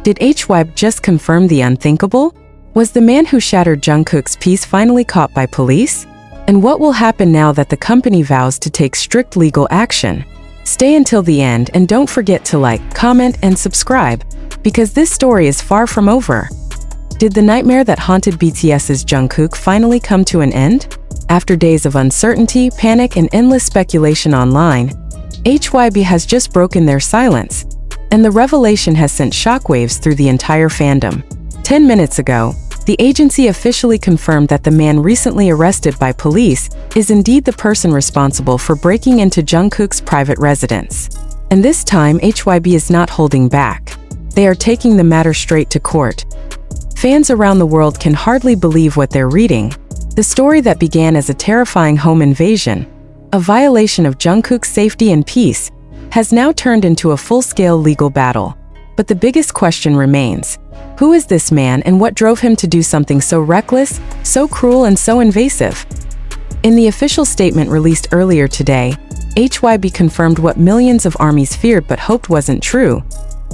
Did HYBE just confirm the unthinkable? Was the man who shattered Jungkook's peace finally caught by police? And what will happen now that the company vows to take strict legal action? Stay until the end and don't forget to like, comment, and subscribe, because this story is far from over. Did the nightmare that haunted BTS's Jungkook finally come to an end? After days of uncertainty, panic, and endless speculation online, HYBE has just broken their silence, and the revelation has sent shockwaves through the entire fandom. 10 minutes ago, the agency officially confirmed that the man recently arrested by police is indeed the person responsible for breaking into Jungkook's private residence. And this time, HYBE is not holding back. They are taking the matter straight to court. Fans around the world can hardly believe what they're reading. The story that began as a terrifying home invasion, a violation of Jungkook's safety and peace, has now turned into a full-scale legal battle. But the biggest question remains: who is this man and what drove him to do something so reckless, so cruel, and so invasive? In the official statement released earlier today, HYBE confirmed what millions of ARMYs feared but hoped wasn't true.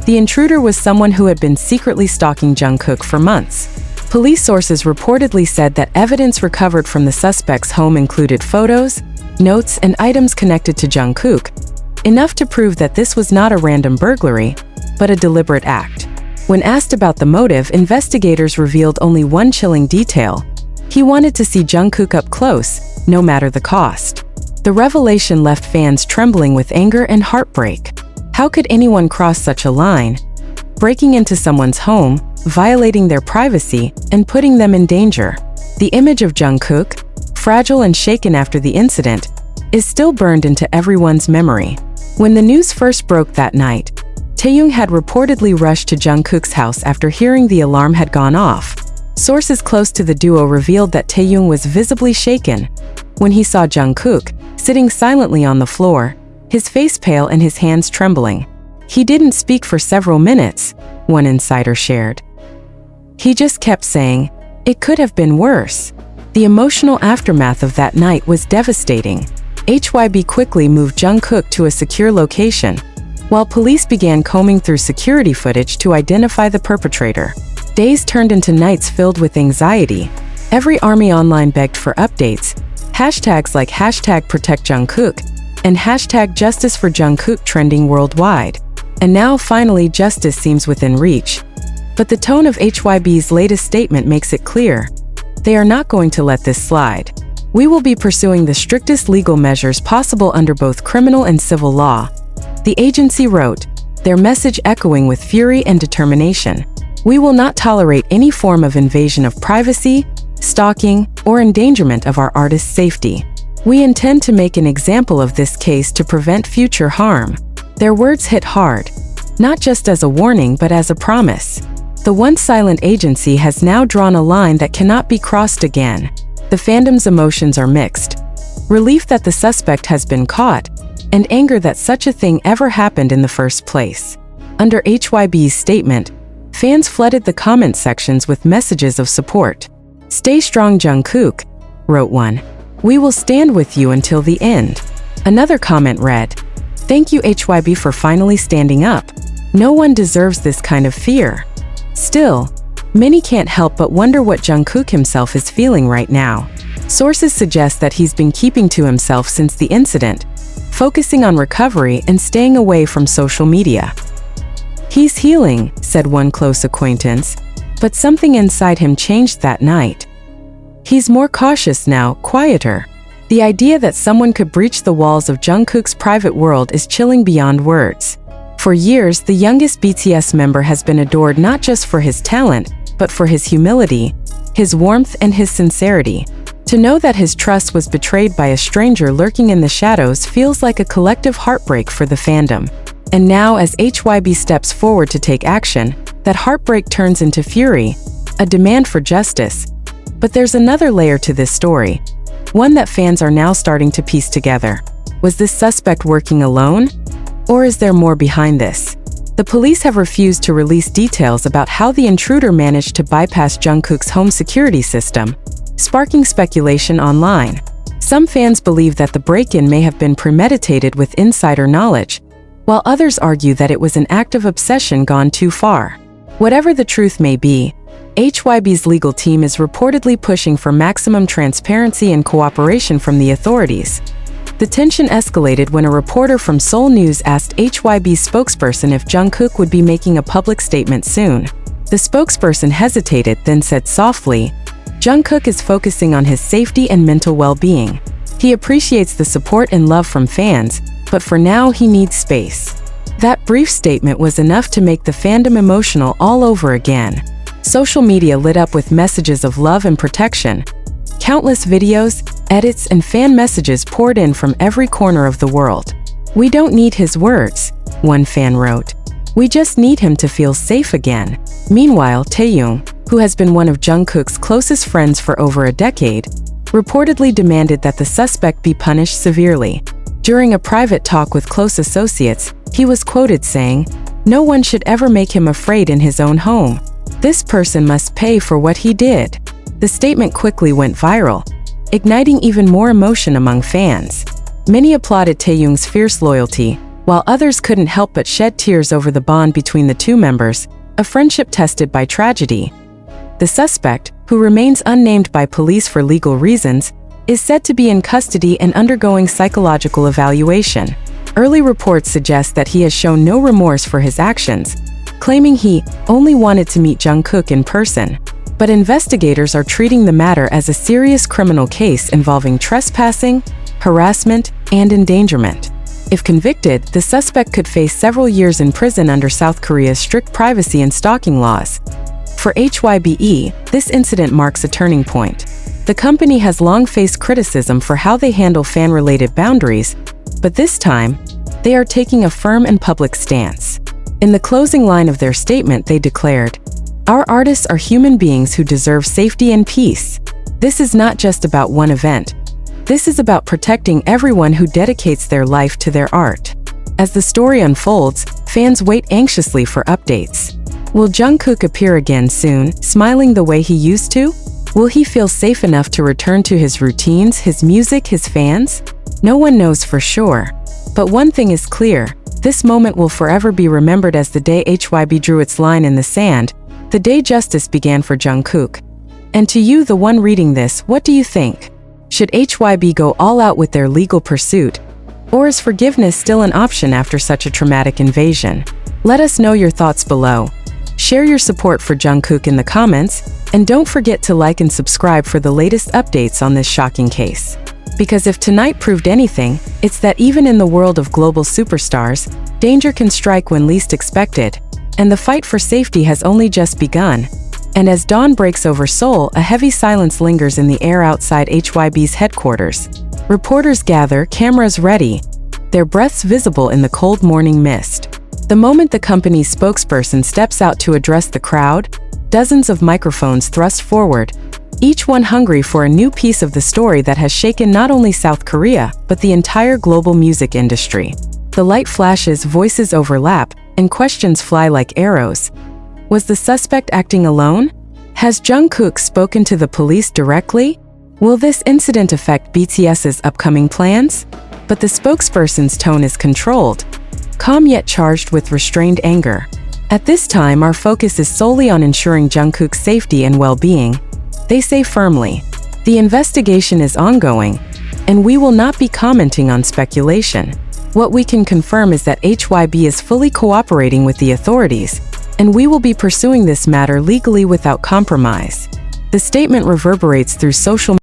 The intruder was someone who had been secretly stalking Jungkook for months. Police sources reportedly said that evidence recovered from the suspect's home included photos, notes, and items connected to Jungkook, enough to prove that this was not a random burglary, but a deliberate act. When asked about the motive, investigators revealed only one chilling detail: he wanted to see Jungkook up close, no matter the cost. The revelation left fans trembling with anger and heartbreak. How could anyone cross such a line? Breaking into someone's home, violating their privacy, and putting them in danger. The image of Jungkook, fragile and shaken after the incident, is still burned into everyone's memory. When the news first broke that night, Taeyong had reportedly rushed to Jungkook's house after hearing the alarm had gone off. Sources close to the duo revealed that Taeyong was visibly shaken when he saw Jungkook sitting silently on the floor, his face pale and his hands trembling. He didn't speak for several minutes, one insider shared. He just kept saying, "It could have been worse." The emotional aftermath of that night was devastating. HYBE quickly moved Jungkook to a secure location, while police began combing through security footage to identify the perpetrator. Days turned into nights filled with anxiety. Every ARMY online begged for updates, hashtags like #ProtectJungkook and #JusticeForJungkook trending worldwide. And now finally justice seems within reach. But the tone of HYBE's latest statement makes it clear: they are not going to let this slide. "We will be pursuing the strictest legal measures possible under both criminal and civil law," the agency wrote, their message echoing with fury and determination. "We will not tolerate any form of invasion of privacy, stalking, or endangerment of our artists' safety. We intend to make an example of this case to prevent future harm." Their words hit hard, not just as a warning but as a promise. The once silent agency has now drawn a line that cannot be crossed again. The fandom's emotions are mixed: relief that the suspect has been caught, and anger that such a thing ever happened in the first place. Under HYBE's statement, fans flooded the comment sections with messages of support. "Stay strong, Jungkook," wrote one. "We will stand with you until the end." Another comment read, "Thank you, HYBE, for finally standing up. No one deserves this kind of fear." Still, many can't help but wonder what Jungkook himself is feeling right now. Sources suggest that he's been keeping to himself since the incident, focusing on recovery and staying away from social media. "He's healing," said one close acquaintance, but something inside him changed that night. "He's more cautious now, quieter." The idea that someone could breach the walls of Jungkook's private world is chilling beyond words. For years, the youngest BTS member has been adored not just for his talent, but for his humility, his warmth, and his sincerity. To know that his trust was betrayed by a stranger lurking in the shadows feels like a collective heartbreak for the fandom. And now, as HYBE steps forward to take action, that heartbreak turns into fury, a demand for justice. But there's another layer to this story, one that fans are now starting to piece together. Was this suspect working alone? Or is there more behind this? The police have refused to release details about how the intruder managed to bypass Jungkook's home security system, sparking speculation online. Some fans believe that the break-in may have been premeditated with insider knowledge, while others argue that it was an act of obsession gone too far. Whatever the truth may be, HYBE's legal team is reportedly pushing for maximum transparency and cooperation from the authorities. The tension escalated when a reporter from Seoul News asked HYBE's spokesperson if Jungkook would be making a public statement soon. The spokesperson hesitated, then said softly, "Jungkook is focusing on his safety and mental well-being. He appreciates the support and love from fans, but for now he needs space." That brief statement was enough to make the fandom emotional all over again. Social media lit up with messages of love and protection. Countless videos, edits, and fan messages poured in from every corner of the world. "We don't need his words," one fan wrote. "We just need him to feel safe again." Meanwhile, Taehyung, who has been one of Jungkook's closest friends for over a decade, reportedly demanded that the suspect be punished severely. During a private talk with close associates, he was quoted saying, "No one should ever make him afraid in his own home. This person must pay for what he did." The statement quickly went viral, igniting even more emotion among fans. Many applauded Taehyung's fierce loyalty, while others couldn't help but shed tears over the bond between the two members, a friendship tested by tragedy. The suspect, who remains unnamed by police for legal reasons, is said to be in custody and undergoing psychological evaluation. Early reports suggest that he has shown no remorse for his actions, claiming he only wanted to meet Jungkook in person. But investigators are treating the matter as a serious criminal case involving trespassing, harassment, and endangerment. If convicted, the suspect could face several years in prison under South Korea's strict privacy and stalking laws. For HYBE, this incident marks a turning point. The company has long faced criticism for how they handle fan-related boundaries, but this time, they are taking a firm and public stance. In the closing line of their statement, they declared, "Our artists are human beings who deserve safety and peace. This is not just about one event. This is about protecting everyone who dedicates their life to their art." As the story unfolds, fans wait anxiously for updates. Will Jungkook appear again soon, smiling the way he used to? Will he feel safe enough to return to his routines, his music, his fans? No one knows for sure. But one thing is clear, this moment will forever be remembered as the day HYBE drew its line in the sand, the day justice began for Jungkook. And to you, the one reading this, what do you think? Should HYBE go all out with their legal pursuit? Or is forgiveness still an option after such a traumatic invasion? Let us know your thoughts below. Share your support for Jungkook in the comments, and don't forget to like and subscribe for the latest updates on this shocking case. Because if tonight proved anything, it's that even in the world of global superstars, danger can strike when least expected, and the fight for safety has only just begun. And as dawn breaks over Seoul, a heavy silence lingers in the air outside HYBE's headquarters. Reporters gather, cameras ready, their breaths visible in the cold morning mist. The moment the company's spokesperson steps out to address the crowd, dozens of microphones thrust forward, each one hungry for a new piece of the story that has shaken not only South Korea, but the entire global music industry. The light flashes, voices overlap, and questions fly like arrows. Was the suspect acting alone? Has Jungkook spoken to the police directly? Will this incident affect BTS's upcoming plans? But the spokesperson's tone is controlled, calm yet charged with restrained anger. At this time, our focus is solely on ensuring Jungkook's safety and well-being. They say firmly, the investigation is ongoing, and we will not be commenting on speculation. What we can confirm is that HYBE is fully cooperating with the authorities, and we will be pursuing this matter legally without compromise. The statement reverberates through social